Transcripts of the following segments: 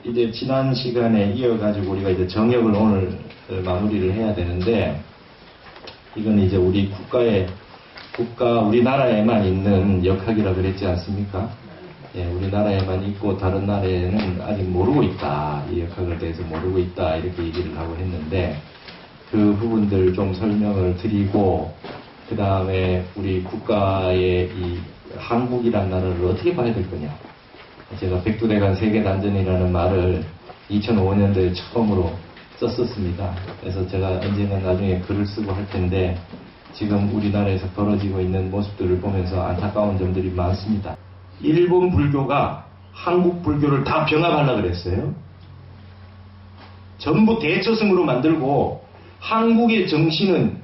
이제 지난 시간에 이어가지고 우리가 이제 정역을 오늘 마무리를 해야 되는데, 이건 이제 우리 우리나라에만 있는 역학이라 그랬지 않습니까? 예, 우리나라에만 있고 다른 나라에는 아직 모르고 있다. 이 역학에 대해서 모르고 있다. 이렇게 얘기를 하고 했는데, 그 부분들 좀 설명을 드리고, 그 다음에 우리 국가의 이 한국이란 나라를 어떻게 봐야 될 거냐. 제가 백두대간 세계단전이라는 말을 2005년도에 처음으로 썼었습니다. 그래서 제가 언젠가 나중에 글을 쓰고 할 텐데, 지금 우리나라에서 벌어지고 있는 모습들을 보면서 안타까운 점들이 많습니다. 일본 불교가 한국 불교를 다 병합하려고 그랬어요. 전부 대처승으로 만들고, 한국의 정신은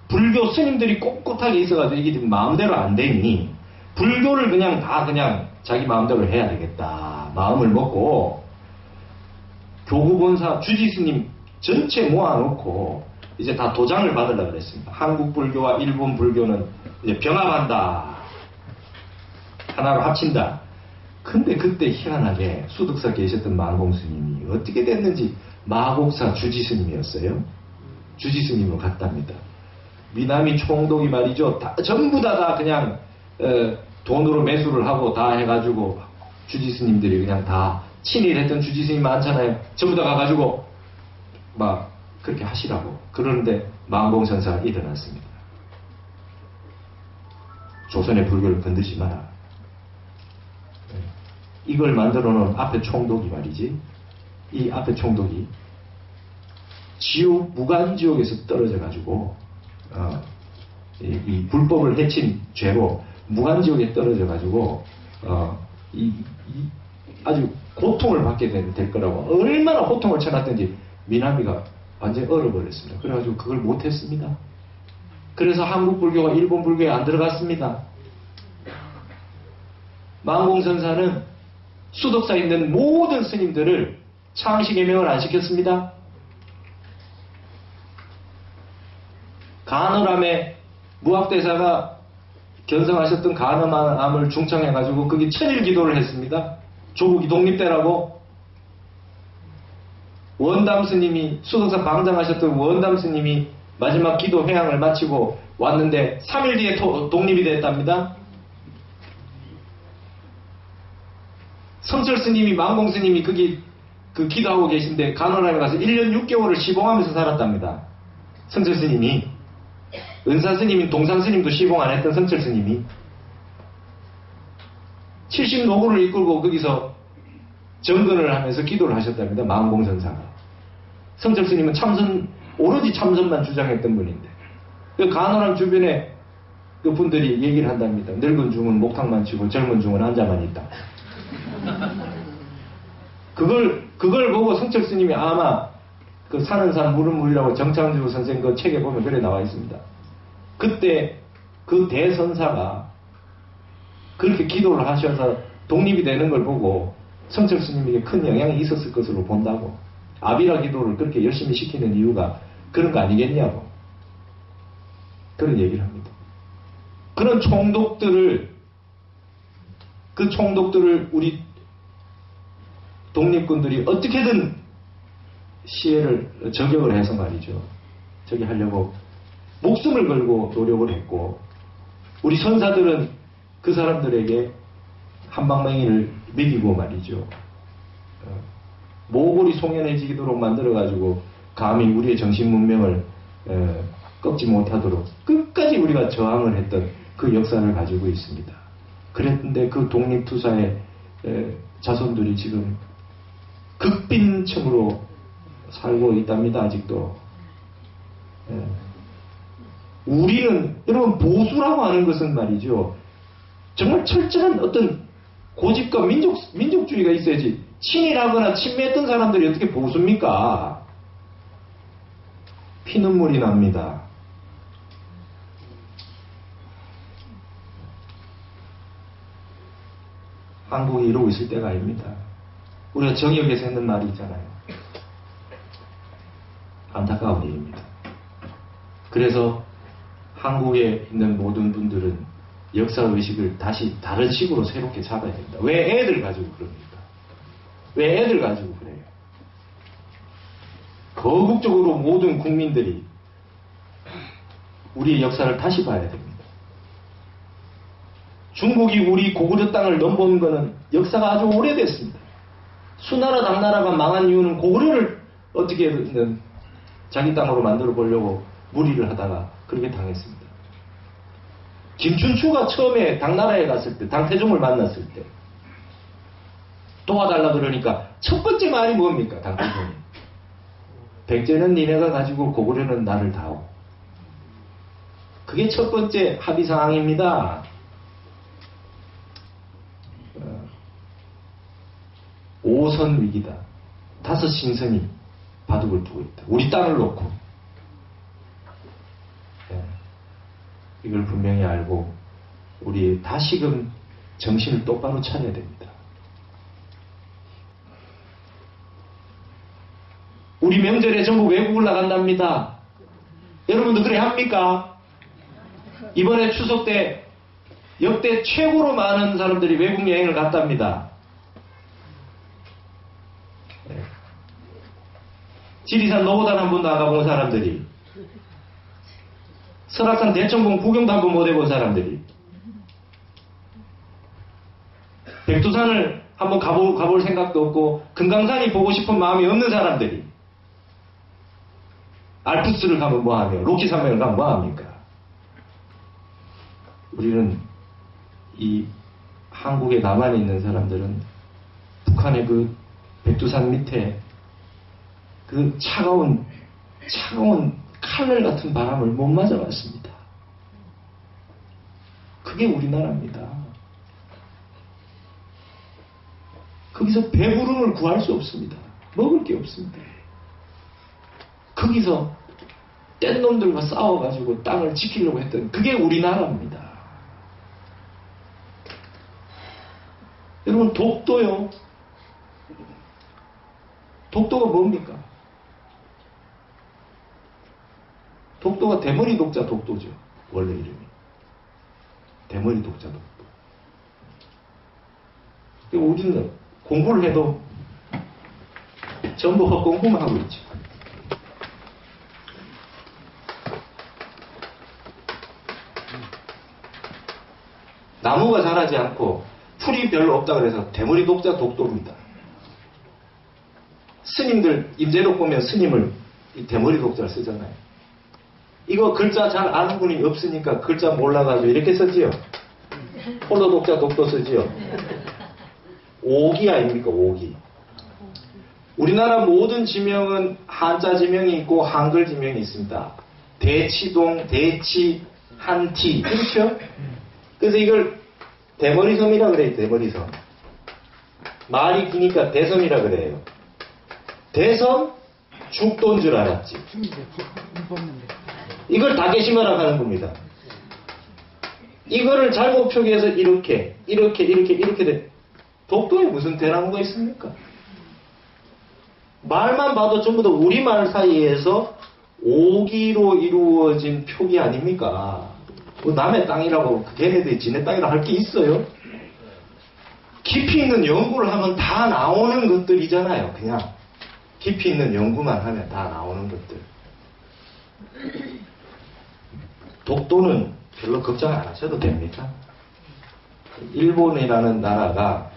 불교 스님들이 꼿꼿하게 있어가지고 이게 마음대로 안 되니 불교를 그냥 자기 마음대로 해야 되겠다 마음을 먹고, 교구본사 주지스님 전체 모아놓고 이제 다 도장을 받으려고 그랬습니다. 한국 불교와 일본 불교는 이제 병합한다, 하나로 합친다. 근데 그때 희한하게 수덕사 계셨던 마공스님이 어떻게 됐는지 마곡사 주지스님이었어요. 주지스님으로 갔답니다. 미나미 총독이 말이죠, 전부 다 그냥 돈으로 매수를 하고 다 해가지고, 주지스님들이 그냥 다 친일했던 주지스님 많잖아요. 전부 다 가가지고 막 그렇게 하시라고. 그러는데 만공선사가 일어났습니다. 조선의 불교를 건드지 마라. 이걸 만들어 놓은 앞에 총독이 말이지, 이 앞에 총독이 지옥, 무간지옥에서 떨어져 가지고 이 불법을 해친 죄로 무간지옥에 떨어져 가지고 아주 고통을 받게 될 거라고, 얼마나 고통을 쳐놨던지 미나미가 완전히 얼어버렸습니다. 그래가지고 그걸 못했습니다. 그래서 한국 불교가 일본 불교에 안 들어갔습니다. 만공선사는 수덕사에 있는 모든 스님들을 창시개명을 안 시켰습니다. 간헐암에 무학대사가 견성하셨던 간헐암을 중창해가지고 거기 천일 기도를 했습니다. 조국이 독립되라고. 원담 스님이, 수덕사 방장하셨던 원담 스님이 마지막 기도 회향을 마치고 왔는데 3일 뒤에 독립이 됐답니다. 성철 스님이, 만공 스님이 거기 기도하고 계신데 간헐암에 가서 1년 6개월을 시봉하면서 살았답니다. 성철 스님이. 은사 스님이, 동산 스님도 시봉 안 했던 성철 스님이 70노구를 이끌고 거기서 정근을 하면서 기도를 하셨답니다. 만공선사가. 성철 스님은 오로지 참선만 주장했던 분인데, 그 간헐암 주변에 그 분들이 얘기를 한답니다. 늙은 중은 목탁만 치고 젊은 중은 앉아만 있다. 그걸 보고 성철 스님이 아마 그 사는 산 물은 물이라고 정창주 선생 그 책에 보면 그래 나와 있습니다. 그때 그 대선사가 그렇게 기도를 하셔서 독립이 되는 걸 보고 성철 스님에게 큰 영향이 있었을 것으로 본다고. 아비라 기도를 그렇게 열심히 시키는 이유가 그런 거 아니겠냐고. 그런 얘기를 합니다. 그런 총독들을, 그 총독들을 우리 독립군들이 어떻게든 시해를 저격을 해서 말이죠, 저기 하려고 목숨을 걸고 노력을 했고, 우리 선사들은 그 사람들에게 한방맹이를 먹이고 말이죠, 모골이 송연해지도록 만들어가지고 감히 우리의 정신 문명을 꺾지 못하도록 끝까지 우리가 저항을 했던 그 역사를 가지고 있습니다. 그랬는데 그 독립투사의 자손들이 지금 극빈층으로 살고 있답니다. 아직도. 우리는, 여러분, 보수라고 하는 것은 말이죠, 정말 철저한 어떤 고집과 민족주의가 있어야지, 친일하거나 친매했던 사람들이 어떻게 보수입니까? 피눈물이 납니다. 한국이 이러고 있을 때가 아닙니다. 우리가 정역에서 했는 말이 있잖아요. 안타까운 일입니다. 그래서 한국에 있는 모든 분들은 역사의식을 다시 다른 식으로 새롭게 잡아야 된다. 왜 애들 가지고 그럽니까? 왜 애들 가지고 그래요? 거국적으로 모든 국민들이 우리의 역사를 다시 봐야 됩니다. 중국이 우리 고구려 땅을 넘본 것은 역사가 아주 오래됐습니다. 수나라 당나라가 망한 이유는 고구려를 어떻게든 자기 땅으로 만들어 보려고 무리를 하다가 그렇게 당했습니다. 김춘추가 처음에 당나라에 갔을 때, 당태종을 만났을 때 도와달라 그러니까 첫 번째 말이 뭡니까? 당태종이. 백제는 니네가 가지고 고구려는 나를 다오. 그게 첫 번째 합의사항입니다. 오선 위기다. 5 신선이 바둑을 두고 있다. 우리 땅을 놓고. 이걸 분명히 알고 우리 다시금 정신을 똑바로 차려야 됩니다. 우리 명절에 전부 외국을 나간답니다. 여러분도 그래 합니까? 이번에 추석 때 역대 최고로 많은 사람들이 외국 여행을 갔답니다. 지리산 노고단 한 번도 안 가본 사람들이, 설악산 대청봉 구경도 한 번 못 해본 사람들이, 백두산을 한번 가볼 생각도 없고 금강산이 보고 싶은 마음이 없는 사람들이 알프스를 가면 뭐하며 로키산맥을 가면 뭐합니까? 우리는 이 한국에 남한에 있는 사람들은 북한의 그 백두산 밑에 그 차가운 칼날 같은 바람을 못 맞아봤습니다. 그게 우리나라입니다. 거기서 배부름을 구할 수 없습니다. 먹을 게 없습니다. 거기서 뗀 놈들과 싸워가지고 땅을 지키려고 했던 그게 우리나라입니다. 여러분, 독도요. 독도가 뭡니까? 독도가 대머리 독자 독도죠. 원래 이름이. 대머리 독자 독도. 우리는 공부를 해도 전부 헛공부만 하고 있죠. 나무가 자라지 않고 풀이 별로 없다 그래서 대머리 독자 독도입니다. 스님들 임재록 보면 스님을 대머리 독자를 쓰잖아요. 이거 글자 잘 아는 분이 없으니까 글자 몰라가지고 이렇게 쓰지요. 홀로 독자 독도 쓰지요. 오기 아닙니까? 오기. 우리나라 모든 지명은 한자 지명이 있고 한글 지명이 있습니다. 대치동, 대치, 한티. 그렇죠? 그래서 이걸 대머리섬이라 그래요. 대머리섬. 말이 기니까 대섬이라 그래요. 대섬? 죽도인 줄 알았지. 이걸 다케시마라 하는 겁니다. 이거를 잘못 표기해서 이렇게 돼. 독도에 무슨 대나무가 있습니까? 말만 봐도 전부 다 우리말 사이에서 오기로 이루어진 표기 아닙니까? 뭐 남의 땅이라고 걔네들이 지네 땅이라고 할 게 있어요? 깊이 있는 연구를 하면 다 나오는 것들이잖아요. 그냥 깊이 있는 연구만 하면 다 나오는 것들. 독도는 별로 걱정 안 하셔도 됩니다. 일본이라는 나라가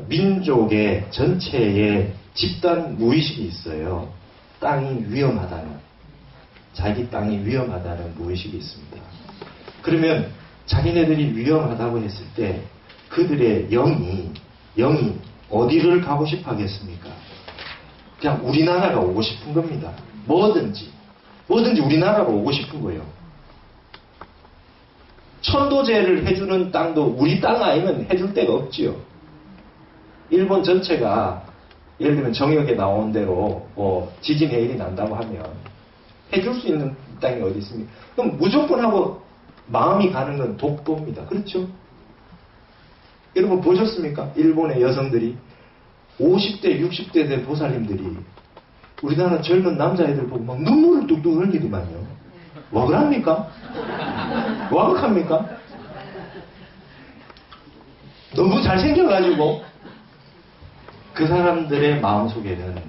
민족의 전체의 집단 무의식이 있어요. 땅이 위험하다는, 자기 땅이 위험하다는 무의식이 있습니다. 그러면 자기네들이 위험하다고 했을 때 그들의 영이 어디를 가고 싶어 하겠습니까? 그냥 우리나라가 오고 싶은 겁니다. 뭐든지 우리나라로 오고 싶은 거예요. 천도제를 해주는 땅도 우리 땅 아니면 해줄 데가 없지요. 일본 전체가 예를 들면 정역에 나온 대로 지진 해일이 난다고 하면 해줄 수 있는 땅이 어디 있습니까? 그럼 무조건 하고 마음이 가는 건 독도입니다. 그렇죠? 여러분 보셨습니까? 일본의 여성들이 50대, 60대 된 보살님들이 우리나라 젊은 남자애들 보고 막 눈물을 뚝뚝 흘리더만요. 와 그럽니까? 와극합니까? 너무 잘생겨가지고 그 사람들의 마음속에는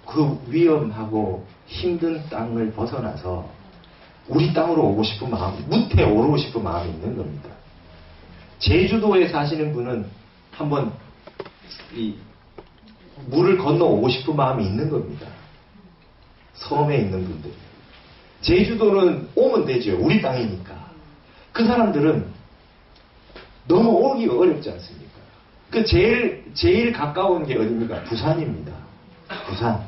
그 위험하고 힘든 땅을 벗어나서 우리 땅으로 오고 싶은 마음, 무태 오르고 싶은 마음이 있는 겁니다. 제주도에 사시는 분은 한번 이 물을 건너오고 싶은 마음이 있는 겁니다. 섬에 있는 분들. 제주도는 오면 되죠. 우리 땅이니까. 그 사람들은 너무 오기가 어렵지 않습니까? 그 제일 가까운 게 어디입니까? 부산입니다. 부산.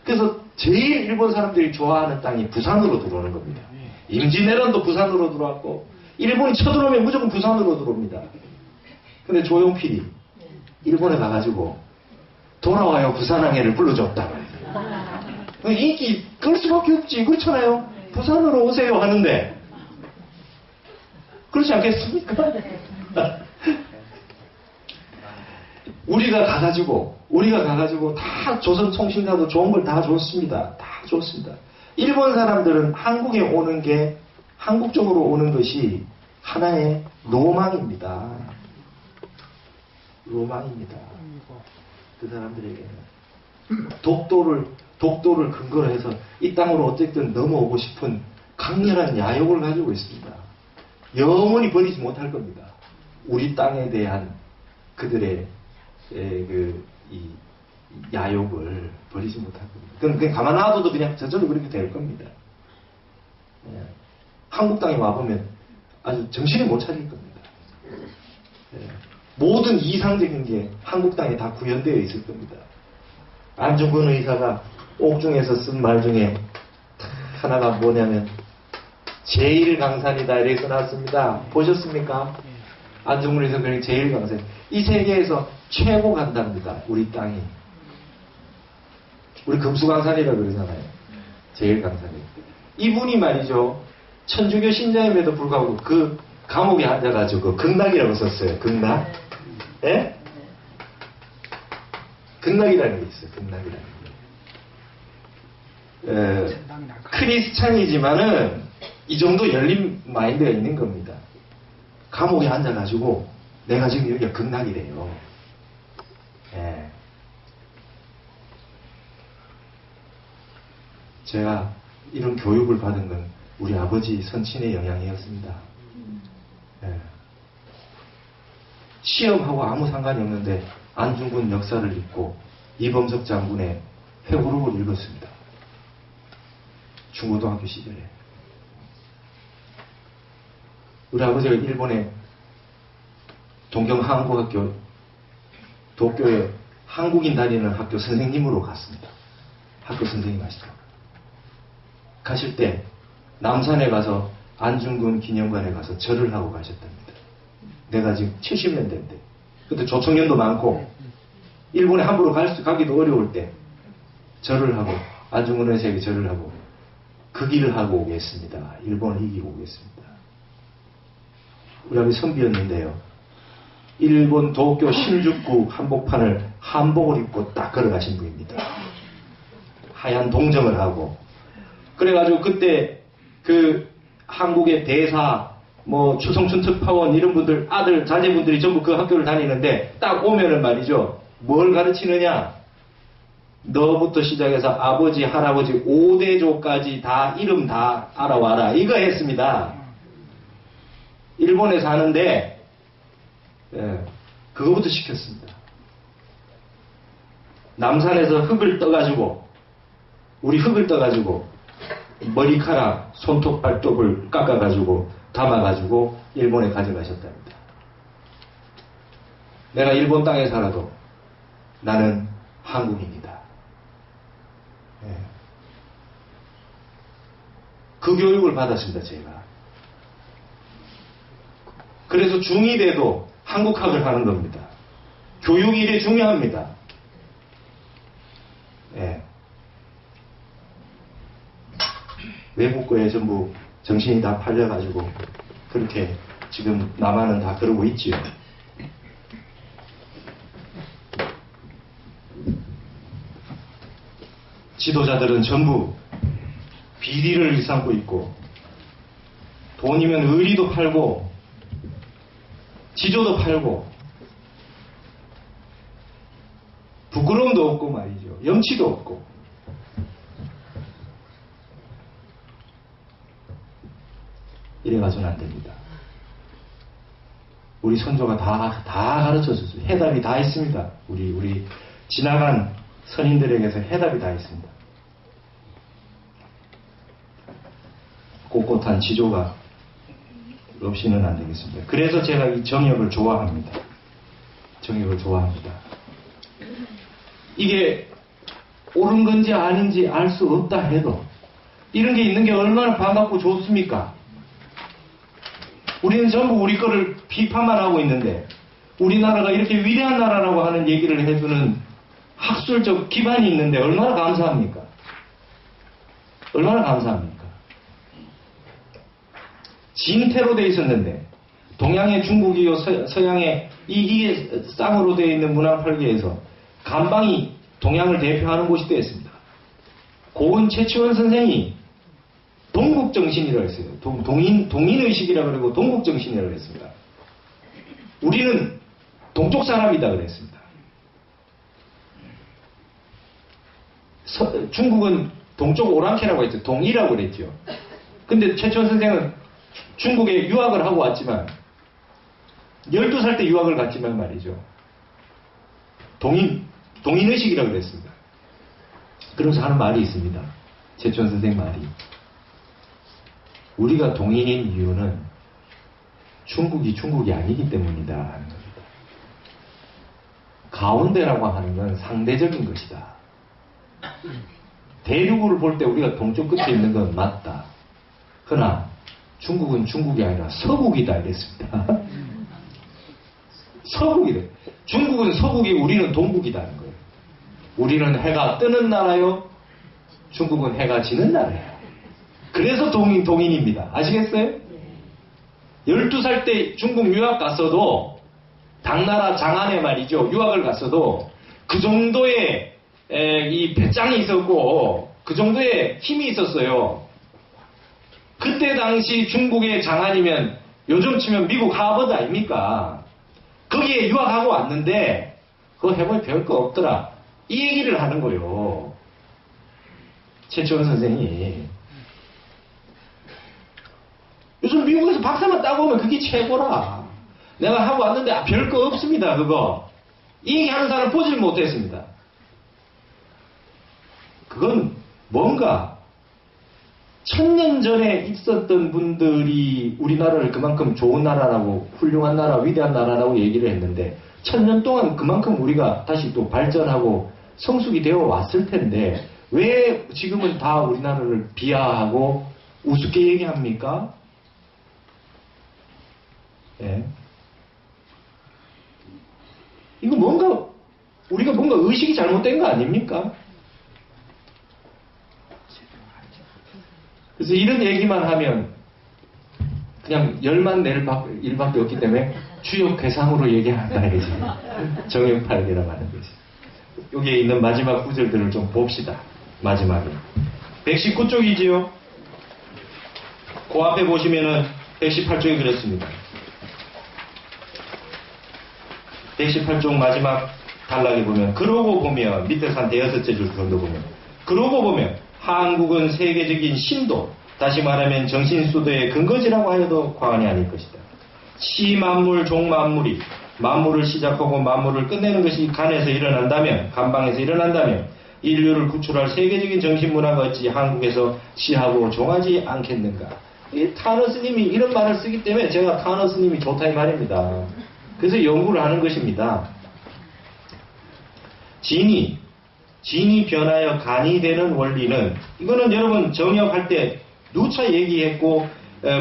그래서 제일 일본 사람들이 좋아하는 땅이 부산으로 들어오는 겁니다. 임진왜란도 부산으로 들어왔고, 일본이 쳐들어오면 무조건 부산으로 들어옵니다. 근데 조용필이 일본에 가가지고 돌아와요 부산항해를 불러줬다. 인기 끌 수밖에 없지. 그렇잖아요. 부산으로 오세요 하는데 그렇지 않겠습니까? 우리가 가가지고 다 조선 총신가도 좋은 걸 다 줬습니다. 다 줬습니다. 일본 사람들은 한국에 오는 게, 한국 쪽으로 오는 것이 하나의 로망입니다. 로망입니다. 그 사람들에게는. 독도를 근거로 해서 이 땅으로 어쨌든 넘어오고 싶은 강렬한 야욕을 가지고 있습니다. 영원히 버리지 못할 겁니다. 우리 땅에 대한 그들의 이 야욕을 버리지 못할 겁니다. 그냥 가만 놔둬도 그냥 저절로 그렇게 될 겁니다. 예. 한국 땅에 와보면 아주 정신을 못 차릴 겁니다. 예. 모든 이상적인 게 한국 땅에 다 구현되어 있을 겁니다. 안중근 의사가 옥중에서 쓴 말 중에 하나가 뭐냐면 제1강산이다 이렇게 써놨습니다. 보셨습니까? 안중근 의사가 그냥 제1강산. 이 세계에서 최고 간답니다. 우리 땅이. 우리 금수강산이라 그러잖아요. 제1강산이. 이분이 말이죠. 천주교 신자임에도 불구하고 그 감옥에 앉아가지고 극락이라고 썼어요. 극락. 예? 극락이라는 게 있어요. 극락이라는 게. 크리스찬이지만은 이 정도 열린 마인드가 있는 겁니다. 감옥에 앉아가지고 내가 지금 여기가 극락이래요. 예. 제가 이런 교육을 받은 건 우리 아버지 선친의 영향이었습니다. 예. 시험하고 아무 상관이 없는데 안중근 역사를 읽고 이범석 장군의 회고록을 읽었습니다. 중고등학교 시절에. 우리 아버지가 일본의 동경한국학교 도쿄에 한국인 다니는 학교 선생님으로 갔습니다. 학교 선생님 하시더라고요. 가실 때 남산에 가서 안중근 기념관에 가서 절을 하고 가셨답니다. 내가 지금 70년대인데 그때 조청년도 많고 일본에 함부로 가기도 어려울 때 절을 하고 안중근 의사에게 절을 하고 그 길을 하고 오겠습니다. 일본을 이기고 오겠습니다. 우리 아버지 선비였는데요. 일본 도쿄 신주쿠 한복판을 한복을 입고 딱 걸어가신 분입니다. 하얀 동정을 하고 그래가지고 그때 그 한국의 대사 뭐 추성춘 특파원 이런 분들 아들 자제분들이 전부 그 학교를 다니는데 딱 오면은 말이죠. 뭘 가르치느냐? 너부터 시작해서 아버지 할아버지 5대조까지 다 이름 다 알아와라 이거 했습니다. 일본에 사는데 그거부터 시켰습니다. 남산에서 흙을 떠가지고 우리 흙을 떠가지고 머리카락 손톱 발톱을 깎아가지고 담아가지고 일본에 가져가셨답니다. 내가 일본 땅에 살아도 나는 한국인이다. 그 교육을 받았습니다. 제가. 그래서 중2 돼도 한국학을 하는 겁니다. 교육이 이래 중요합니다. 외국 거에 전부 정신이 다 팔려가지고 그렇게 지금 남한은 다 그러고 있지요. 지도자들은 전부 비리를 일삼고 있고 돈이면 의리도 팔고 지조도 팔고 부끄러움도 없고 말이죠. 염치도 없고. 이래가지고는 안 됩니다. 우리 선조가 다 가르쳐줬어요. 해답이 다 있습니다. 우리 지나간 선인들에게서 해답이 다 있습니다. 꼿꼿한 지조가 없이는 안 되겠습니다. 그래서 제가 이 정역을 좋아합니다. 정역을 좋아합니다. 이게 옳은 건지 아닌지 알 수 없다 해도 이런 게 있는 게 얼마나 반갑고 좋습니까? 우리는 전부 우리 거를 비판만 하고 있는데 우리나라가 이렇게 위대한 나라라고 하는 얘기를 해주는 학술적 기반이 있는데 얼마나 감사합니까? 얼마나 감사합니까? 진태로 되어 있었는데 동양의 중국이요 서양의 이게 쌍으로 되어 있는 문화팔계에서 감방이 동양을 대표하는 곳이 되었습니다. 고은 최치원 선생이 동국정신이라고 했어요. 동인의식이라고 그러고 동국정신이라고 했습니다. 우리는 동쪽 사람이다 그랬습니다. 중국은 동쪽 오랑캐라고 했죠. 동이라고 그랬죠. 근데 최치원 선생은 중국에 유학을 하고 왔지만 12살 때 유학을 갔지만 말이죠. 동인의식이라고 그랬습니다. 그러면서 하는 말이 있습니다. 최치원 선생 말이. 우리가 동인인 이유는 중국이 아니기 때문이다 하는 겁니다. 가운데라고 하는 건 상대적인 것이다. 대륙을 볼 때 우리가 동쪽 끝에 있는 건 맞다. 그러나 중국은 중국이 아니라 서국이다 이랬습니다. 서국이래. 중국은 서국이 우리는 동국이다는 거예요. 우리는 해가 뜨는 나라요. 중국은 해가 지는 나라예요. 그래서 동인입니다. 아시겠어요? 12살 때 중국 유학 갔어도 당나라 장안에 말이죠. 유학을 갔어도 그 정도의 이 배짱이 있었고 그 정도의 힘이 있었어요. 그때 당시 중국의 장안이면 요즘 치면 미국 하버드 아닙니까? 거기에 유학하고 왔는데 그거 해보니 별거 없더라. 이 얘기를 하는 거예요. 최치원 선생이. 요즘 미국에서 박사만 따고 오면 그게 최고라. 내가 하고 왔는데 별거 없습니다. 그거. 이 얘기하는 사람 보질 못했습니다. 그건 뭔가 1000년 전에 있었던 분들이 우리나라를 그만큼 좋은 나라라고 훌륭한 나라, 위대한 나라라고 얘기를 했는데 1000년 동안 그만큼 우리가 다시 또 발전하고 성숙이 되어 왔을 텐데 왜 지금은 다 우리나라를 비하하고 우습게 얘기합니까? 예. 이거 우리가 뭔가 의식이 잘못된 거 아닙니까? 그래서 이런 얘기만 하면 그냥 열만 낼 일밖에 없기 때문에 주역 괴상으로 얘기한다 이거지. 정역팔계라고 하는 거지. 여기에 있는 마지막 구절들을 좀 봅시다. 마지막에 119쪽이지요. 그 앞에 보시면은 118쪽이 그랬습니다. 118쪽 마지막 단락에 보면 그러고 보면 밑에서 한 대여섯째 줄 정도 보면 그러고 보면 한국은 세계적인 신도, 다시 말하면 정신수도의 근거지라고 하여도 과언이 아닐 것이다. 시만물 종만물이 만물을 시작하고 만물을 끝내는 것이 간에서 일어난다면, 간방에서 일어난다면 인류를 구출할 세계적인 정신문화가 어찌 한국에서 시하고 종하지 않겠는가. 타너 스님이 이런 말을 쓰기 때문에 제가 타너 스님이 좋다 이 말입니다. 그래서 연구를 하는 것입니다. 진이 변하여 간이 되는 원리는, 이거는 여러분 정역할 때 누차 얘기했고,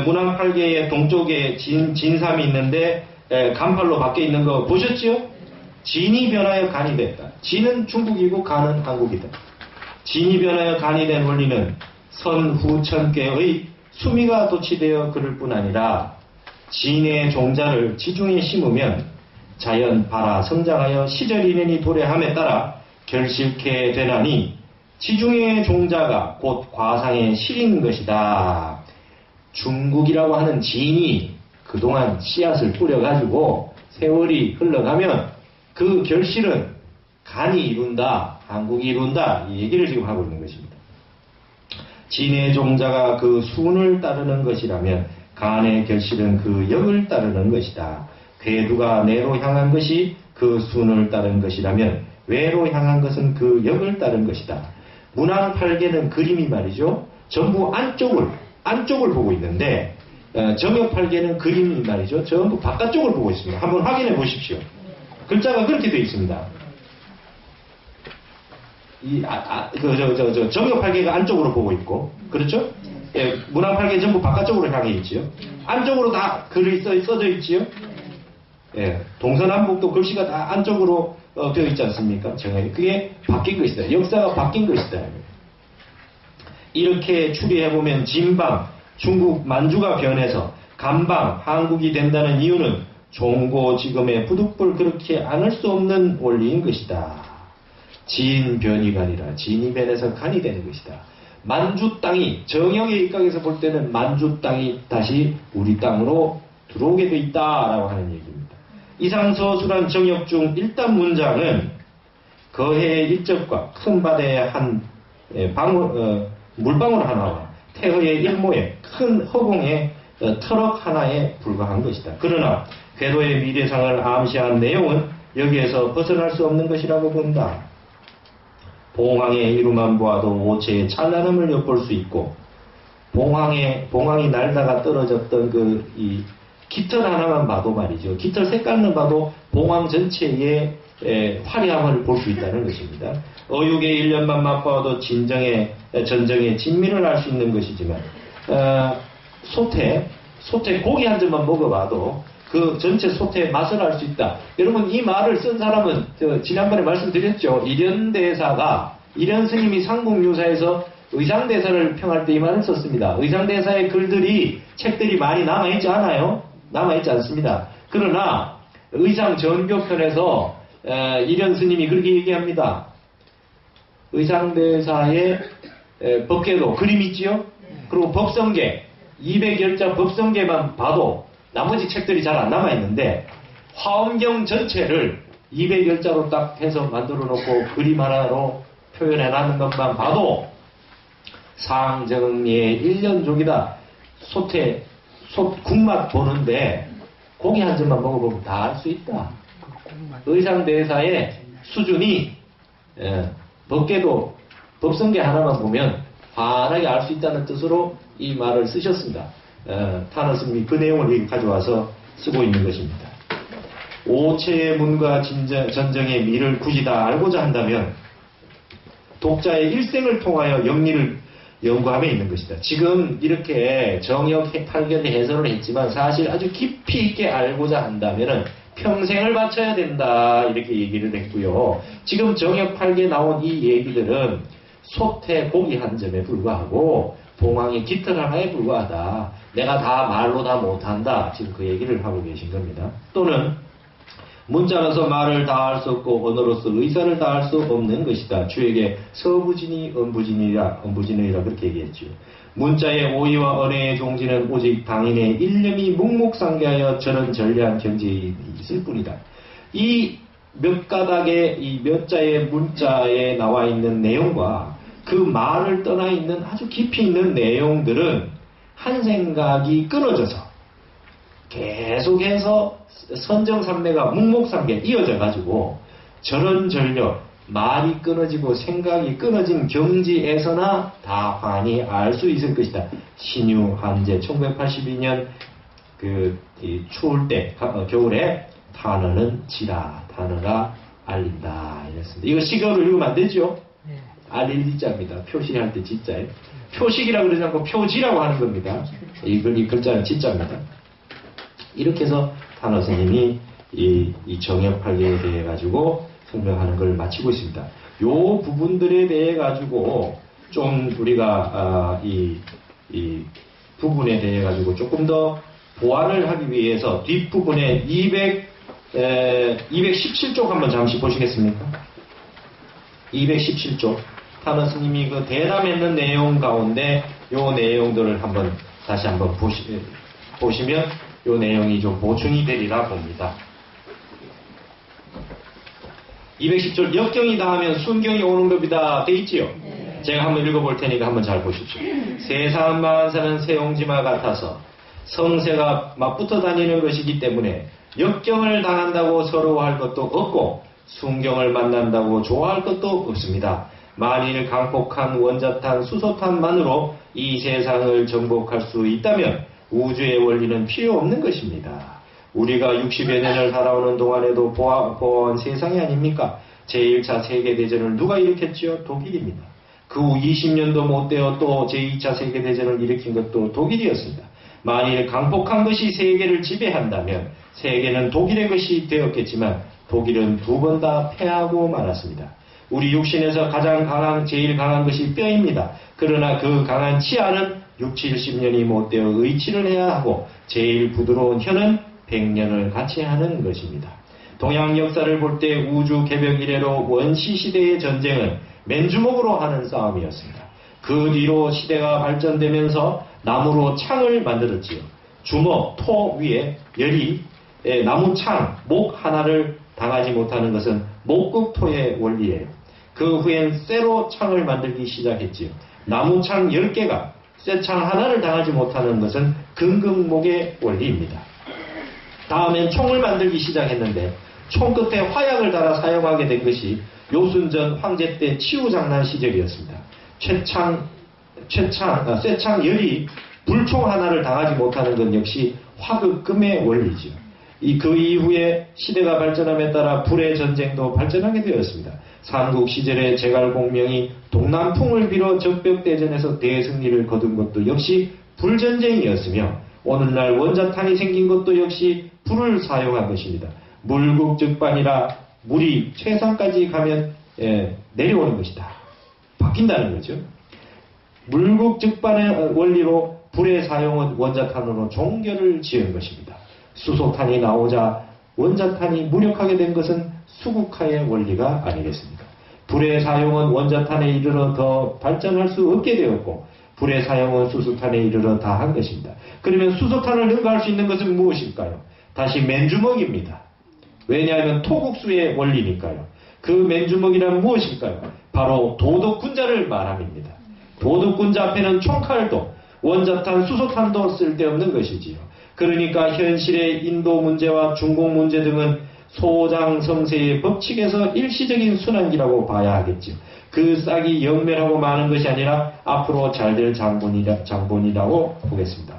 문왕팔계의 동쪽에 진삼이 있는데 간팔로 바뀌어 있는 거 보셨죠? 진이 변하여 간이 됐다. 진은 중국이고 간은 한국이다. 진이 변하여 간이 된 원리는 선후천계의 수미가 도취되어 그럴 뿐 아니라 진의 종자를 지중에 심으면 자연 발아 성장하여 시절 인연이 도래함에 따라 결실케 되나니 지중해의 종자가 곧 과상의 실인 것이다. 중국이라고 하는 진이 그동안 씨앗을 뿌려가지고 세월이 흘러가면 그 결실은 간이 이룬다, 한국이 이룬다, 이 얘기를 지금 하고 있는 것입니다. 진의 종자가 그 순을 따르는 것이라면 간의 결실은 그 역을 따르는 것이다. 궤두가 내로 향한 것이 그 순을 따른 것이라면 외로 향한 것은 그 역을 따른 것이다. 문왕팔계는 그림이 말이죠. 전부 안쪽을 보고 있는데 정엽팔계는 그림이 말이죠. 전부 바깥쪽을 보고 있습니다. 한번 확인해 보십시오. 글자가 그렇게 되어 있습니다. 정엽팔계가 안쪽으로 보고 있고, 그렇죠? 예, 문왕팔계 전부 바깥쪽으로 향해 있지요. 안쪽으로 다 글이 써져 있지요. 예, 동서남북도 글씨가 다 안쪽으로 되어 있지 않습니까? 그게 바뀐 것이다. 역사가 바뀐 것이다. 이렇게 추리해보면 진방, 중국 만주가 변해서 간방, 한국이 된다는 이유는 종고 지금의 부득불 그렇게 않을 수 없는 원리인 것이다. 진변이 간이라 진이 변해서 간이 되는 것이다. 만주 땅이 정역의 입각에서 볼 때는 만주 땅이 다시 우리 땅으로 들어오게 돼 있다라고 하는 얘기입니다. 이상 서술한 정역 중 일단 문장은 거해의 일접과 큰 바다의 한 물방울 하나와 태허의 일모의 큰 허공의 터럭 하나에 불과한 것이다. 그러나 궤도의 미래상을 암시한 내용은 여기에서 벗어날 수 없는 것이라고 본다. 봉황의 이루만 보아도 오체의 찬란함을 엿볼 수 있고 봉황이 날다가 떨어졌던 이 깃털 하나만 봐도 말이죠. 깃털 색깔만 봐도 봉황 전체의 화려함을 볼 수 있다는 것입니다. 어육의 일련만 맛보아도 전정의 진미를 알 수 있는 것이지만 소태 고기 한 점만 먹어봐도 그 전체 소태의 맛을 알 수 있다. 여러분 이 말을 쓴 사람은 지난번에 말씀드렸죠. 이련 스님이 상국유사에서 의상대사를 평할 때 이 말을 썼습니다. 의상대사의 책들이 많이 남아있지 않아요? 남아있지 않습니다. 그러나 의상전교편에서 이련 스님이 그렇게 얘기합니다. 의상대사의 법계도 그림 있지요? 그리고 법성계 200열자 법성계만 봐도 나머지 책들이 잘 안 남아있는데 화엄경 전체를 200열자로 딱 해서 만들어 놓고 그림 하나로 표현해놨는 것만 봐도 상정리의 1년족이다. 국맛 보는데 고기 한 점만 먹어보면 다 알 수 있다. 의상대사의 수준이 법계도 법성계 하나만 보면 환하게 알 수 있다는 뜻으로 이 말을 쓰셨습니다. 타너 스님이 그 내용을 가져와서 쓰고 있는 것입니다. 오체의 문과 전정의 미를 굳이 다 알고자 한다면 독자의 일생을 통하여 영리를 연구함에 있는 것이다. 지금 이렇게 정역 팔견의 해설을 했지만 사실 아주 깊이 있게 알고자 한다면 평생을 바쳐야 된다 이렇게 얘기를 했고요. 지금 정역 팔견에 나온 이 얘기들은 소태 고기 한 점에 불과하고 봉황의 깃털 하나에 불과하다. 내가 다 말로 다 못한다. 지금 그 얘기를 하고 계신 겁니다. 또는 문자로서 말을 다 할 수 없고 언어로서 의사를 다 할 수 없는 것이다. 주에게 서부진이 엄부진이라 그렇게 얘기했죠. 문자의 오이와 언어의 종지는 오직 당인의 일념이 묵묵상계하여 저런 전례한 경지에 있을 뿐이다. 이 몇 가닥의 이 몇 자의 문자에 나와 있는 내용과 그 말을 떠나 있는 아주 깊이 있는 내용들은 한 생각이 끊어져서 계속해서 선정산매가 묵묵상계 이어져 가지고 저런 전력 말이 끊어지고 생각이 끊어진 경지에서나 다 환히 알 수 있을 것이다. 신유 한제 1982년 추울 때 겨울에 단어는 지라 단어가 알린다 이랬습니다. 이거 시각으로 읽으면 안 되죠? 네. 알릴 지자입니다. 표시할 때 지자에 표식이라고 그러지 않고 표지라고 하는 겁니다. 이 글자는 지자입니다. 이렇게 해서 타너 스님이 이 정역팔계에 대해 가지고 설명하는 걸 마치고 있습니다. 요 부분들에 대해 가지고 좀 우리가 이 부분에 대해 가지고 조금 더 보완을 하기 위해서 뒷부분에 217쪽 한번 잠시 보시겠습니까? 217쪽 타너 스님이 그 대담했는 내용 가운데 요 내용들을 다시 한번 보시면 요 내용이 좀 보충이 되리라 봅니다. 210절 역경이 닿으면 순경이 오는 법이다 돼 있지요. 제가 한번 읽어볼 테니까 한번 잘 보십시오. 세상 만사는 새옹지마 같아서 성새가 맞붙어 다니는 것이기 때문에 역경을 당한다고 서러워할 것도 없고 순경을 만난다고 좋아할 것도 없습니다. 만일 강폭한 원자탄, 수소탄만으로 이 세상을 정복할 수 있다면 우주의 원리는 필요 없는 것입니다. 우리가 60여 년을 살아오는 동안에도 보아온 세상이 아닙니까? 제1차 세계대전을 누가 일으켰지요? 독일입니다. 그 후 20년도 못 되어 또 제2차 세계대전을 일으킨 것도 독일이었습니다. 만일 강폭한 것이 세계를 지배한다면 세계는 독일의 것이 되었겠지만 독일은 두 번 다 패하고 말았습니다. 우리 육신에서 가장 강한, 제일 강한 것이 뼈입니다. 그러나 그 강한 치아는 60, 70년이 못 되어 의치를 해야 하고 제일 부드러운 혀는 100년을 같이 하는 것입니다. 동양 역사를 볼 때 우주 개벽 이래로 원시 시대의 전쟁은 맨주먹으로 하는 싸움이었습니다. 그 뒤로 시대가 발전되면서 나무로 창을 만들었지요. 주먹, 토 위에 열이 나무 창, 목 하나를 당하지 못하는 것은 목극토의 원리예요. 그 후엔 쇠로 창을 만들기 시작했지요. 나무 창 10개가 쇠 창 하나를 당하지 못하는 것은 금극목의 원리입니다. 다음엔 총을 만들기 시작했는데 총 끝에 화약을 달아 사용하게 된 것이 요순전 황제 때 치우장난 시절이었습니다. 쇠창 열이 불총 하나를 당하지 못하는 건 역시 화극금의 원리죠. 그 이후에 시대가 발전함에 따라 불의 전쟁도 발전하게 되었습니다. 삼국 시절에 제갈공명이 동남풍을 빌어 적벽대전에서 대승리를 거둔 것도 역시 불전쟁이었으며 오늘날 원자탄이 생긴 것도 역시 불을 사용한 것입니다. 물국즉반이라 물이 최상까지 가면 내려오는 것이다. 바뀐다는 거죠. 물국즉반의 원리로 불의 사용은 원자탄으로 종결을 지은 것입니다. 수소탄이 나오자 원자탄이 무력하게 된 것은 수국화의 원리가 아니겠습니까? 불의 사용은 원자탄에 이르러 더 발전할 수 없게 되었고 불의 사용은 수소탄에 이르러 다한 것입니다. 그러면 수소탄을 능가할 수 있는 것은 무엇일까요? 다시 맨주먹입니다. 왜냐하면 토국수의 원리니까요. 그 맨주먹이란 무엇일까요? 바로 도덕군자를 말함입니다. 도덕군자 앞에는 총칼도 원자탄, 수소탄도 쓸데없는 것이지요. 그러니까 현실의 인도 문제와 중국 문제 등은 소장성세의 법칙에서 일시적인 순환기라고 봐야 하겠지요. 그 싹이 영멸하고 마는 것이 아니라 앞으로 잘될 장본이라고 보겠습니다.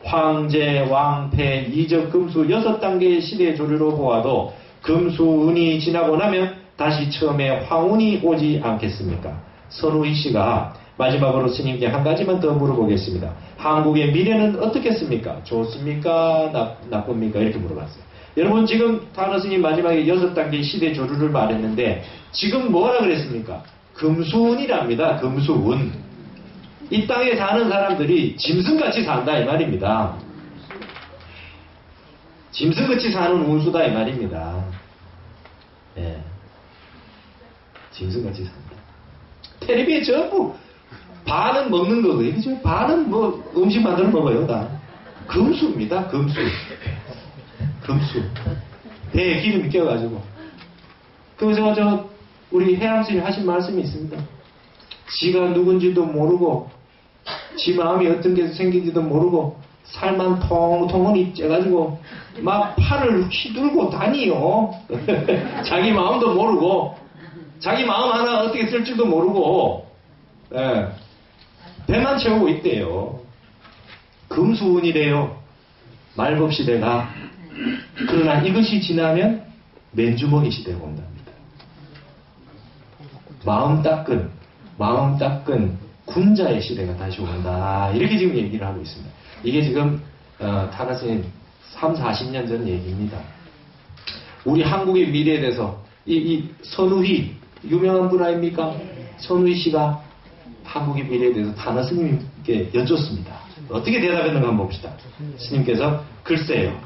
황제, 왕패, 이적, 금수 6단계의 시대 조류로 보아도 금수, 은이 지나고 나면 다시 처음에 황운이 오지 않겠습니까? 선우희 씨가 마지막으로 스님께 한 가지만 더 물어보겠습니다. 한국의 미래는 어떻겠습니까? 좋습니까? 나쁩니까? 이렇게 물어봤어요. 여러분 지금 타너 스님 마지막에 6단계 시대 조류를 말했는데 지금 뭐라 그랬습니까? 금수운이랍니다. 금수운. 이 땅에 사는 사람들이 짐승같이 산다 이 말입니다. 짐승같이 사는 운수다 이 말입니다. 예. 짐승같이 산다. 텔레비에 전부 반은 먹는 거거든요. 그죠? 반은 뭐 음식 만들어 먹어요. 다. 금수입니다. 금수. 금수. 배에 기름이 껴가지고. 그래서 우리 해암스님 하신 말씀이 있습니다. 지가 누군지도 모르고 지 마음이 어떤 게 생긴지도 모르고 살만 통통하니 째가지고 막 팔을 휘둘고 다니요. 자기 마음도 모르고 자기 마음 하나 어떻게 쓸 줄도 모르고 예. 배만 채우고 있대요. 금수운이래요. 말법시대가. 그러나 이것이 지나면 맨주먹이 시대가 온답니다. 마음 닦은 군자의 시대가 다시 온다. 이렇게 지금 얘기를 하고 있습니다. 이게 지금 타나스님 3, 40년 전 얘기입니다. 우리 한국의 미래에 대해서 이 선우희 유명한 분 아닙니까? 선우희 씨가 한국의 미래에 대해서 타나 스님께 여쭙습니다. 어떻게 대답했는가 한번 봅시다. 스님께서 글쎄요.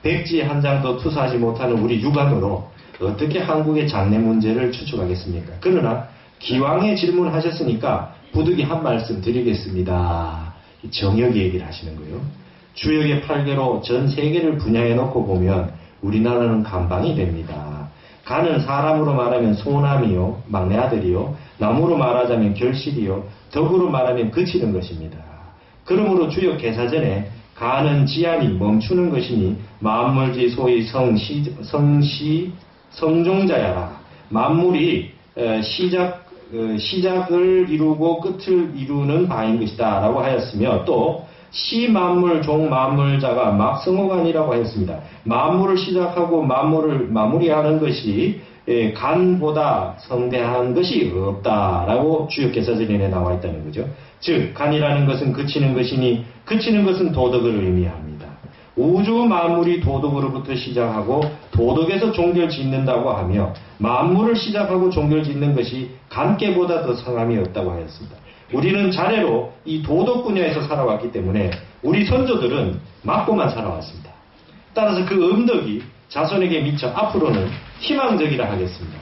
백지 한 장도 투사하지 못하는 우리 육안으로 어떻게 한국의 장래 문제를 추측하겠습니까? 그러나 기왕에 질문하셨으니까 부득이 한 말씀 드리겠습니다. 정역 얘기를 하시는 거예요. 주역의 8개로 전 세계를 분야해 놓고 보면 우리나라는 감방이 됩니다. 간은 사람으로 말하면 소남이요, 막내 아들이요, 나무로 말하자면 결실이요, 덕으로 말하면 그치는 것입니다. 그러므로 주역 개사전에 간은 지안이 멈추는 것이니 만물지 소위 성종자야라. 만물이 시작을 이루고 끝을 이루는 바인 것이다 라고 하였으며, 또 시만물 종만물자가 막 성호간이라고 하였습니다. 만물을 시작하고 만물을 마무리하는 것이 간보다 성대한 것이 없다라고 주역개사전에 나와 있다는 거죠. 즉 간이라는 것은 그치는 것이니 그치는 것은 도덕을 의미합니다. 우주 만물이 도덕으로부터 시작하고 도덕에서 종결 짓는다고 하며 만물을 시작하고 종결 짓는 것이 간께보다 더 성함이 없다고 하였습니다. 우리는 자례로 이 도덕 분야에서 살아왔기 때문에 우리 선조들은 맞고만 살아왔습니다. 따라서 그 음덕이 자손에게 미쳐 앞으로는 희망적이라 하겠습니다.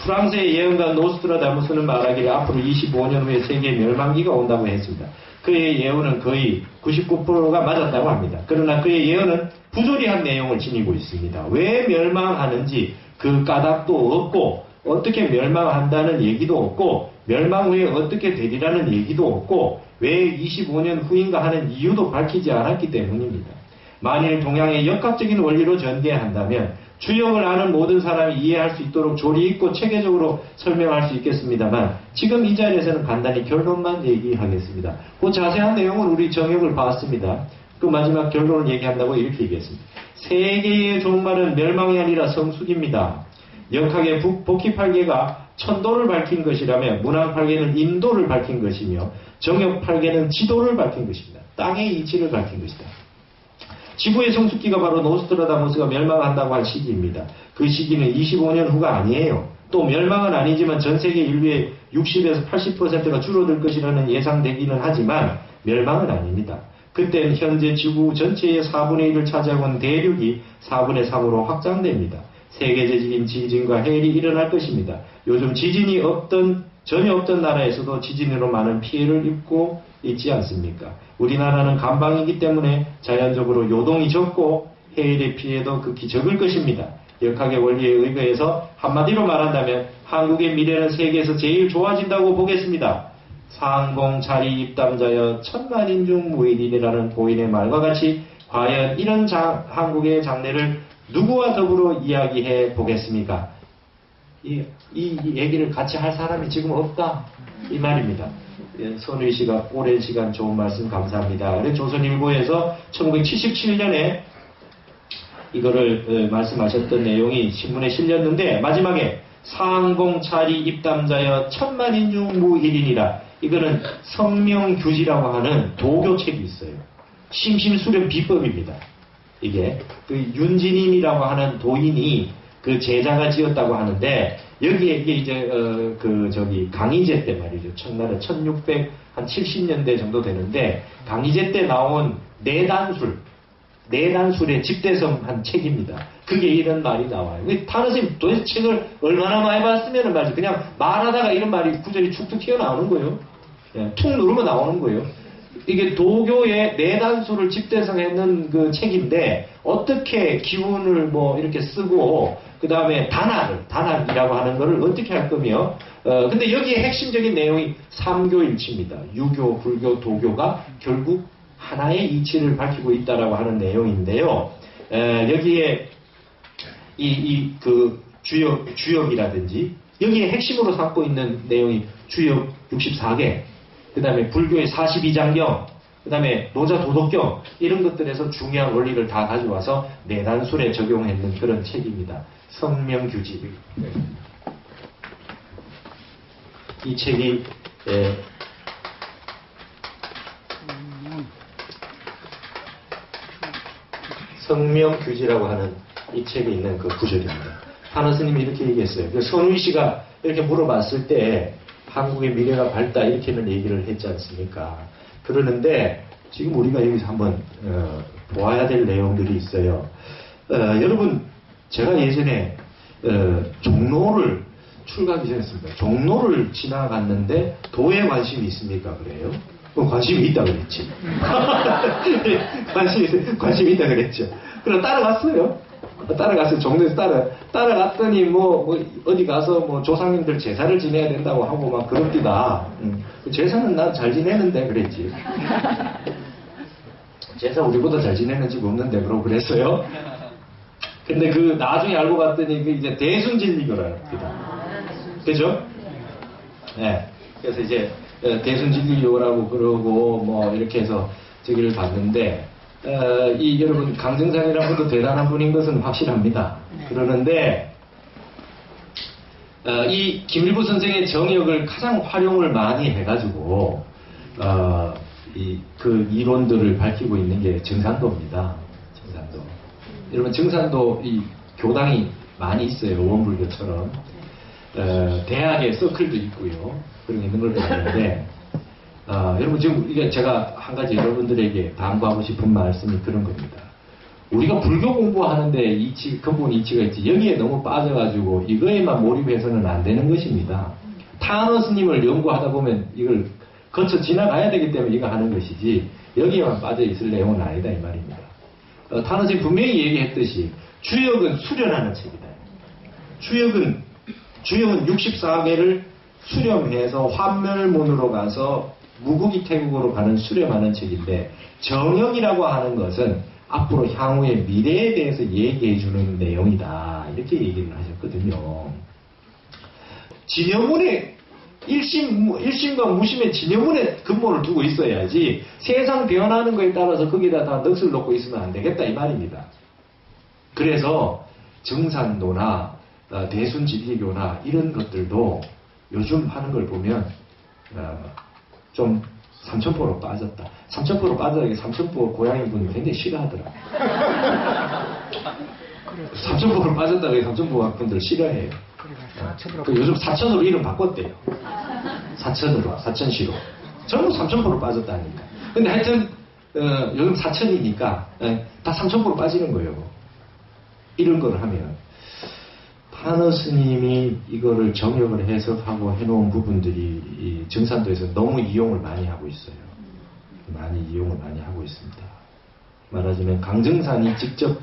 프랑스의 예언가 노스트라다무스는 말하기를 앞으로 25년 후에 세계 멸망기가 온다고 했습니다. 그의 예언은 거의 99%가 맞았다고 합니다. 그러나 그의 예언은 부조리한 내용을 지니고 있습니다. 왜 멸망하는지 그 까닭도 없고 어떻게 멸망한다는 얘기도 없고 멸망 후에 어떻게 되리라는 얘기도 없고 왜 25년 후인가 하는 이유도 밝히지 않았기 때문입니다. 만일 동양의 역학적인 원리로 전개한다면 주역을 아는 모든 사람이 이해할 수 있도록 조리 있고 체계적으로 설명할 수 있겠습니다만 지금 이 자리에서는 간단히 결론만 얘기하겠습니다. 그 자세한 내용은 우리 정역을 봤습니다. 그 마지막 결론을 얘기한다고 이렇게 얘기했습니다. 세계의 종말은 멸망이 아니라 성숙입니다. 역학의 복희팔계가 천도를 밝힌 것이라면 문왕팔계는 인도를 밝힌 것이며 정역팔계는 지도를 밝힌 것입니다. 땅의 이치를 밝힌 것이다. 지구의 성숙기가 바로 노스트라다무스가 멸망한다고 할 시기입니다. 그 시기는 25년 후가 아니에요. 또 멸망은 아니지만 전 세계 인류의 60에서 80%가 줄어들 것이라는 예상되기는 하지만 멸망은 아닙니다. 그때는 현재 지구 전체의 4분의 1을 차지하고 대륙이 4분의 3으로 확장됩니다. 세계적인 지진과 해일이 일어날 것입니다. 요즘 지진이 전혀 없던 나라에서도 지진으로 많은 피해를 입고 있지 않습니까? 우리나라는 간방이기 때문에 자연적으로 요동이 적고 해일의 피해도 극히 적을 것입니다. 역학의 원리에 의거해서 한마디로 말한다면 한국의 미래는 세계에서 제일 좋아진다고 보겠습니다. 상공자리 입담자여 천만인 중 무일이라는 고인의 말과 같이 과연 이런 한국의 장래를 누구와 더불어 이야기해 보겠습니까? 이 얘기를 같이 할 사람이 지금 없다 이 말입니다. 손의 씨가 오랜 시간 좋은 말씀 감사합니다. 그래서 조선일보에서 1977년에 이거를 말씀하셨던 내용이 신문에 실렸는데 마지막에 상공차리 입담자여 천만인 중 무일이니라. 이거는 성명규지라고 하는 도교책이 있어요. 심심수련 비법입니다. 이게 그 윤진인이라고 하는 도인이 그 제자가 지었다고 하는데 여기에 이게 이제 강희제 때 말이죠. 첫날에 1670년대 정도 되는데 강희제 때 나온 내단술의 집대성한 책입니다. 그게 이런 말이 나와요. 타르스님 도대체 책을 얼마나 많이 봤으면 말이죠. 그냥 말하다가 이런 말이 구절이 축축 튀어나오는 거예요. 툭 누르면 나오는 거예요. 이게 도교의 내단수를 집대성했는 그 책인데 어떻게 기운을 뭐 이렇게 쓰고 그 다음에 단학이라고 하는 거를 어떻게 할 거며 근데 여기에 핵심적인 내용이 삼교일치입니다. 유교, 불교, 도교가 결국 하나의 이치를 밝히고 있다라고 하는 내용인데요. 여기에 그 주역이라든지 여기에 핵심으로 삼고 있는 내용이 주역 64개 그 다음에 불교의 42장경, 그 다음에 노자 도덕경 이런 것들에서 중요한 원리를 다 가져와서 내단술에 적용했는 그런 책입니다. 성명규지. 이 책이 성명규지라고 하는 이 책에 있는 그 구절입니다. 하나 스님이 이렇게 얘기했어요. 손우희 씨가 이렇게 물어봤을 때 한국의 미래가 밝다 이렇게는 얘기를 했지 않습니까? 그러는데 지금 우리가 여기서 한번 보아야 될 내용들이 있어요. 여러분 제가 예전에 종로를 출가하기 전했습니다. 종로를 지나갔는데 도에 관심이 있습니까? 그래요? 그럼 관심이 있다 그랬지. 관심이 있다 그랬죠. 그럼 따라갔어요. 따라갔어요. 종로에서 따라갔더니 뭐 어디 가서 뭐 조상님들 제사를 지내야 된다고 하고 막 그럽디다. 제사는 난 잘 지내는데 그랬지. 제사 우리보다 잘 지내는 집 없는데 그러고 그랬어요. 근데 그 나중에 알고 봤더니 그 이제 대순진리교랍니다. 그죠? 네. 그래서 이제 대순진리교라고 그러고 뭐 이렇게 해서 저기를 봤는데 이 여러분 강정산이라는 분도 대단한 분인 것은 확실합니다. 그러는데 이 김일부 선생의 정역을 가장 활용을 많이 해가지고 그 이론들을 밝히고 있는 게 정산도입니다. 정산도. 여러분 정산도 이 교당이 많이 있어요. 원불교처럼. 대학의 서클도 있고요. 그런 게 있는 걸 봤는데 여러분 지금 이게 제가 한 가지 여러분들에게 당부하고 싶은 말씀이 그런 겁니다. 우리가 불교 공부하는데 근본 이치가 있지 여기에 너무 빠져가지고 이거에만 몰입해서는 안 되는 것입니다. 타너 스님을 연구하다 보면 이걸 거쳐 지나가야 되기 때문에 이거 하는 것이지 여기에만 빠져 있을 내용은 아니다 이 말입니다. 타너 스님 분명히 얘기했듯이 주역은 수련하는 책이다. 주역은 64개를 수렴해서 환멸문으로 가서 무국이 태국으로 가는 수렴하는 책인데 정역이라고 하는 것은 앞으로 향후의 미래에 대해서 얘기해주는 내용이다. 이렇게 얘기를 하셨거든요. 진여문에 일심과 무심의 진여문에 근본을 두고 있어야지 세상 변하는 거에 따라서 거기다 다 넋을 놓고 있으면 안 되겠다 이 말입니다. 그래서 정산도나 대순진리교나 이런 것들도 요즘 하는 걸 보면 좀 삼천포로 빠졌다. 삼천포로 빠져야 삼천포 고향인분이 굉장히 싫어하더라. 삼천포로 빠졌다고 삼천포 학분들 싫어해요. 요즘 사천으로 이름 바꿨대요. 사천시로. 전부 삼천포로 빠졌다니까. 근데 하여튼 요즘 사천이니까 다 삼천포로 빠지는 거예요. 이런 걸 하면 타너 스님이 이거를 정역을 해석하고 해놓은 부분들이 이 정산도에서 너무 이용을 많이 하고 있어요. 많이 이용을 많이 하고 있습니다. 말하자면 강정산이 직접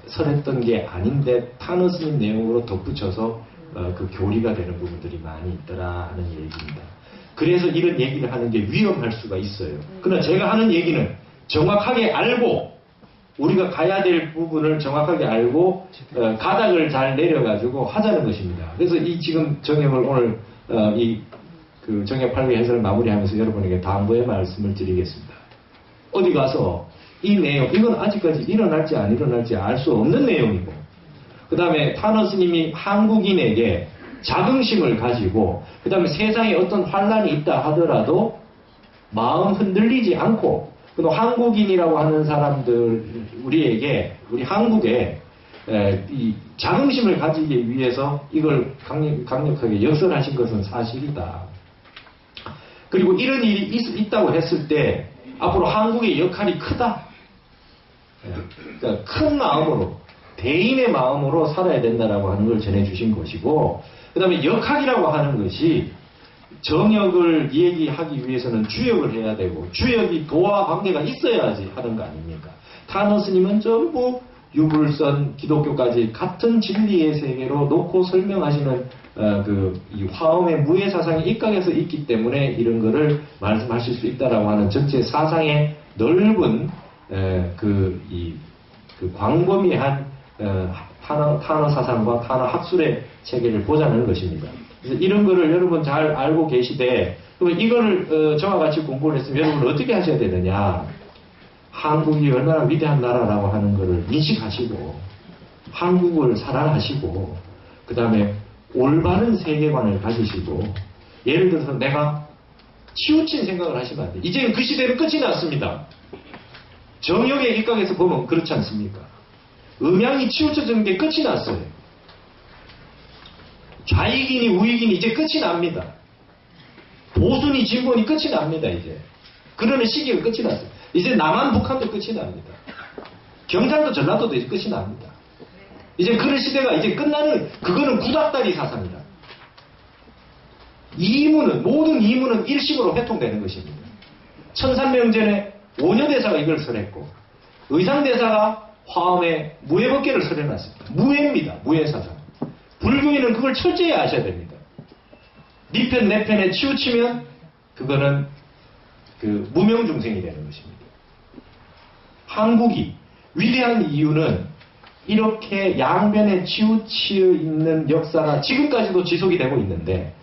설했던 게 아닌데 타너 스님 내용으로 덧붙여서 그 교리가 되는 부분들이 많이 있더라 하는 얘기입니다. 그래서 이런 얘기를 하는 게 위험할 수가 있어요. 그러나 제가 하는 얘기는 정확하게 알고 우리가 가야 될 부분을 정확하게 알고 가닥을 잘 내려가지고 하자는 것입니다. 그래서 이 지금 정역을 오늘 그 정역 8회 해설을 마무리하면서 여러분에게 당부의 말씀을 드리겠습니다. 어디 가서 이 내용 이건 아직까지 일어날지 안 일어날지 알 수 없는 내용이고 그 다음에 타너 스님이 한국인에게 자긍심을 가지고 그 다음에 세상에 어떤 환란이 있다 하더라도 마음 흔들리지 않고 그리고 한국인이라고 하는 사람들 우리 한국에 이 자긍심을 가지기 위해서 이걸 강력하게 역설하신 것은 사실이다. 그리고 이런 일이 있다고 했을 때 앞으로 한국의 역할이 크다. 그러니까 큰 마음으로 대인의 마음으로 살아야 된다라고 하는 걸 전해주신 것이고 그 다음에 역학이라고 하는 것이 정역을 얘기하기 위해서는 주역을 해야 되고 주역이 도와 관계가 있어야지 하는 거 아닙니까? 타너 스님은 전부 유불선 기독교까지 같은 진리의 세계로 놓고 설명하시는 이 화엄의 무해 사상이 입각해서 있기 때문에 이런 거를 말씀하실 수 있다라고 하는 전체 사상의 넓은 그 광범위한 타너 사상과 타너 학술의 체계를 보자는 것입니다. 그래서 이런 거를 여러분 잘 알고 계시되 그러면 이거를 저와 같이 공부를 했으면 여러분은 어떻게 하셔야 되느냐? 한국이 얼마나 위대한 나라라고 하는 것을 인식하시고 한국을 사랑하시고 그 다음에 올바른 세계관을 가지시고 예를 들어서 내가 치우친 생각을 하시면 안 돼요. 이제는 그 시대는 끝이 났습니다. 정역에 입각해서 보면 그렇지 않습니까? 음양이 치우쳐지는 게 끝이 났어요. 좌익이니 우익이니 이제 끝이 납니다. 보수니 진보니 끝이 납니다. 이제 그러는 시기가 끝이 났어요. 이제 남한 북한도 끝이 납니다. 경상도 전라도도 이제 끝이 납니다. 이제 그런 시대가 이제 끝나는 그거는 구닥다리 사상이다. 모든 이문은 일심으로 회통되는 것입니다. 천산명전에 원효대사가 이걸 설했고 의상대사가 화엄에 무해법계를 설해놨습니다. 무해입니다. 무해사상. 불교인은 그걸 철저히 아셔야 됩니다. 네 편, 내 편에 치우치면 그거는 그 무명중생이 되는 것입니다. 한국이 위대한 이유는 이렇게 양변에 치우치어 있는 역사가 지금까지도 지속이 되고 있는데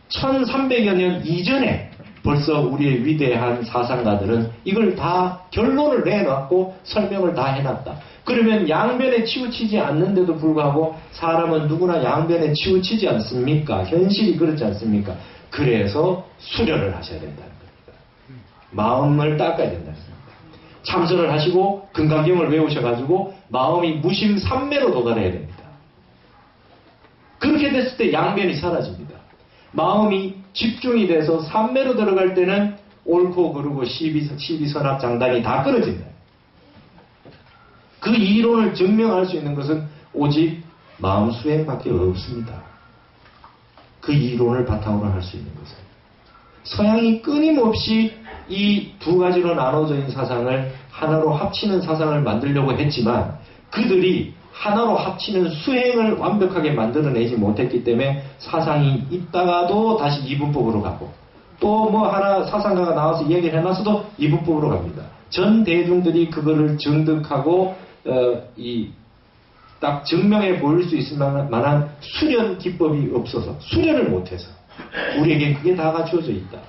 1300여 년 이전에 벌써 우리의 위대한 사상가들은 이걸 다 결론을 내놨고 설명을 다 해놨다. 그러면 양변에 치우치지 않는데도 불구하고 사람은 누구나 양변에 치우치지 않습니까? 현실이 그렇지 않습니까? 그래서 수련을 하셔야 된다는 겁니다. 마음을 닦아야 된다는 겁니다. 참선을 하시고 금강경을 외우셔가지고 마음이 무심삼매로 도달해야 됩니다. 그렇게 됐을 때 양변이 사라집니다. 마음이 집중이 돼서 삼매로 들어갈 때는 옳고 그르고 시비선악 장단이 다 끊어진다. 그 이론을 증명할 수 있는 것은 오직 마음 수행밖에 없습니다. 그 이론을 바탕으로 할 수 있는 것은 서양이 끊임없이 이 두 가지로 나눠져 있는 사상을 하나로 합치는 사상을 만들려고 했지만 그들이 하나로 합치는 수행을 완벽하게 만들어내지 못했기 때문에 사상이 있다가도 다시 이분법으로 가고 또 뭐 하나 사상가가 나와서 이야기를 해놨어도 이분법으로 갑니다. 전 대중들이 그거를 정득하고 딱 증명해 보일 수 있을 만한 수련 기법이 없어서 수련을 못해서 우리에게 그게 다 갖추어져 있다.